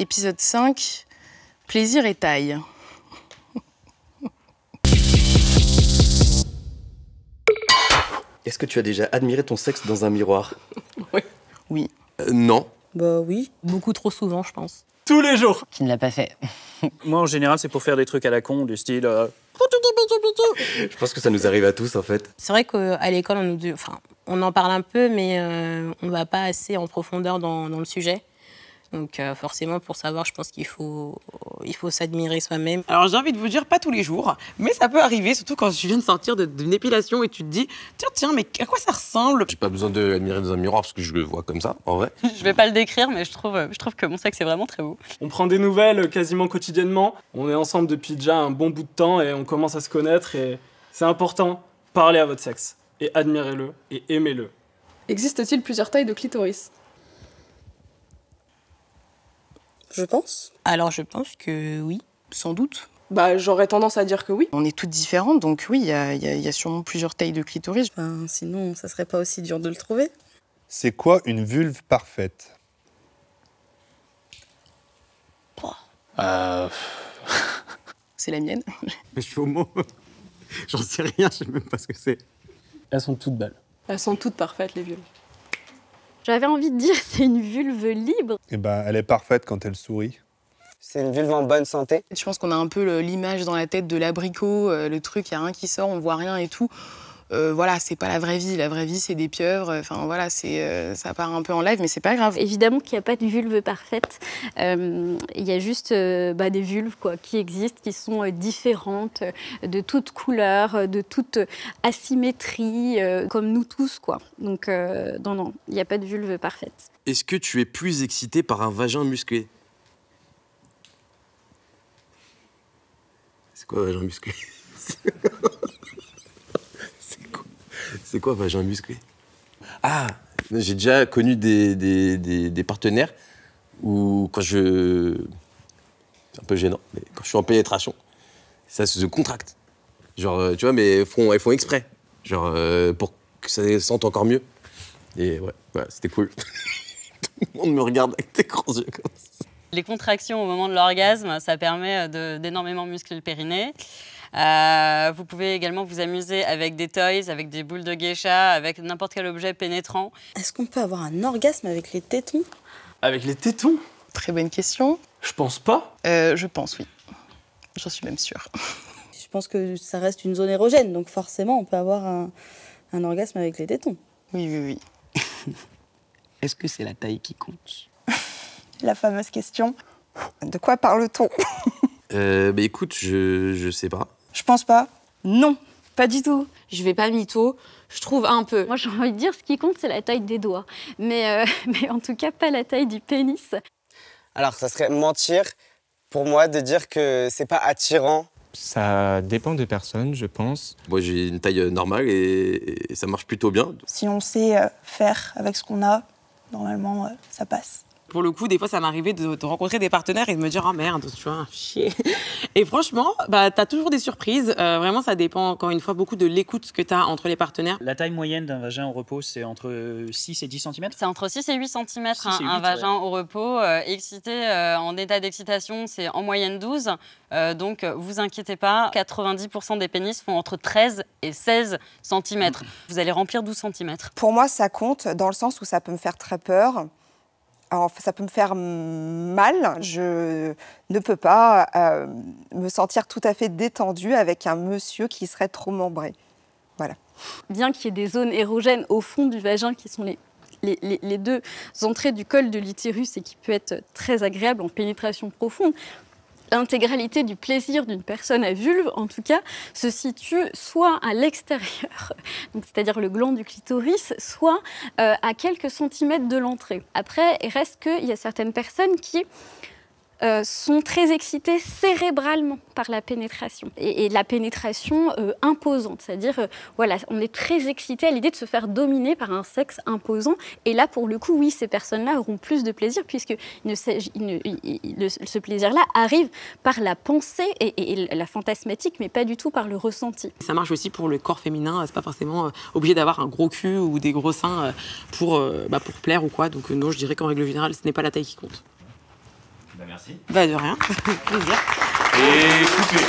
Épisode 5, plaisir et taille. Est-ce que tu as déjà admiré ton sexe dans un miroir? Oui. Non. Bah oui. Beaucoup trop souvent, je pense. Tous les jours. Qui ne l'a pas fait? Moi, en général, c'est pour faire des trucs à la con, du style... Je pense que ça nous arrive à tous, en fait. C'est vrai qu'à l'école, on en parle un peu, mais on ne va pas assez en profondeur dans le sujet. Donc forcément, pour savoir, je pense qu'il faut s'admirer soi-même. Alors j'ai envie de vous dire, pas tous les jours, mais ça peut arriver, surtout quand tu viens de sortir d'une épilation et tu te dis, tiens, mais à quoi ça ressemble? J'ai pas besoin de l'admirer dans un miroir parce que je le vois comme ça, en vrai. Je vais pas le décrire, mais je trouve que mon sexe est vraiment très beau. On prend des nouvelles quasiment quotidiennement. On est ensemble depuis déjà un bon bout de temps et on commence à se connaître. Et c'est important, parlez à votre sexe. Et admirez-le et aimez-le. Existe-t-il plusieurs tailles de clitoris? Je pense. Alors je pense que oui, sans doute. Bah j'aurais tendance à dire que oui. On est toutes différentes, donc oui, il y a sûrement plusieurs tailles de clitoris. Enfin, sinon, ça serait pas aussi dur de le trouver. C'est quoi une vulve parfaite? C'est la mienne. Je suis homo. J'en sais rien, je sais même pas ce que c'est. Elles sont toutes belles. Elles sont toutes parfaites, les vulves. J'avais envie de dire c'est une vulve libre. Eh ben, elle est parfaite quand elle sourit. C'est une vulve en bonne santé. Je pense qu'on a un peu l'image dans la tête de l'abricot, le truc, il n'y a rien qui sort, on voit rien et tout. Voilà, c'est pas la vraie vie. La vraie vie, c'est des pieuvres. Enfin, voilà, ça part un peu en live, mais c'est pas grave. Évidemment qu'il n'y a pas de vulve parfaite. Il y a juste des vulves qui existent, qui sont différentes, de toutes couleurs, de toute asymétrie, comme nous tous, quoi. Donc, non, il n'y a pas de vulve parfaite. Est-ce que tu es plus excité par un vagin musclé? C'est quoi un vagin musclé? C'est quoi vagin musclé? Ah, j'ai déjà connu des partenaires où quand c'est un peu gênant, mais quand je suis en pénétration, ça se contracte. Genre, tu vois, mais elles font exprès. Genre, pour que ça se sente encore mieux. Et ouais, c'était cool. Tout le monde me regarde avec des grands yeux comme ça. Les contractions au moment de l'orgasme, ça permet d'énormément muscler le périnée. Vous pouvez également vous amuser avec des toys, avec des boules de geisha, avec n'importe quel objet pénétrant. Est-ce qu'on peut avoir un orgasme avec les tétons? Avec les tétons? Très bonne question. Je pense pas. Je pense, oui. J'en suis même sûre. Je pense que ça reste une zone érogène, donc forcément, on peut avoir un orgasme avec les tétons. Oui, oui, oui. Est-ce que c'est la taille qui compte? La fameuse question, de quoi parle-t-on? Écoute, je sais pas. Je pense pas. Non, pas du tout. Je vais pas mytho, je trouve un peu. Moi, j'ai envie de dire, ce qui compte, c'est la taille des doigts. Mais en tout cas, pas la taille du pénis. Alors, ça serait mentir pour moi de dire que c'est pas attirant. Ça dépend des personnes, je pense. Moi, j'ai une taille normale et ça marche plutôt bien. Si on sait faire avec ce qu'on a, normalement, ça passe. Pour le coup, des fois, ça m'arrivait de rencontrer des partenaires et de me dire « Ah merde, tu vois, chier ». Et franchement, t'as toujours des surprises. Vraiment, ça dépend, encore une fois, beaucoup de l'écoute que t'as entre les partenaires. La taille moyenne d'un vagin au repos, c'est entre 6 et 10 cm? C'est entre 6 et 8 cm, un vagin au repos. Excité, en état d'excitation, c'est en moyenne 12. Donc, vous inquiétez pas, 90% des pénis font entre 13 et 16 cm. Vous allez remplir 12 cm. Pour moi, ça compte dans le sens où ça peut me faire très peur. Alors, ça peut me faire mal. Je ne peux pas me sentir tout à fait détendue avec un monsieur qui serait trop membré. Voilà. Bien qu'il y ait des zones érogènes au fond du vagin qui sont les deux entrées du col de l'utérus et qui peut être très agréable en pénétration profonde, l'intégralité du plaisir d'une personne à vulve, en tout cas, se situe soit à l'extérieur, c'est-à-dire le gland du clitoris, soit à quelques centimètres de l'entrée. Après, il reste qu'il y a certaines personnes qui sont très excitées cérébralement par la pénétration. Et la pénétration imposante, c'est-à-dire, voilà, on est très excité à l'idée de se faire dominer par un sexe imposant. Et là, pour le coup, oui, ces personnes-là auront plus de plaisir, puisque ce plaisir-là arrive par la pensée et la fantasmatique, mais pas du tout par le ressenti. Ça marche aussi pour le corps féminin, c'est pas forcément obligé d'avoir un gros cul ou des gros seins pour plaire ou quoi. Donc non, je dirais qu'en règle générale, ce n'est pas la taille qui compte. Bah merci. Bah de rien, plaisir. Et coupé.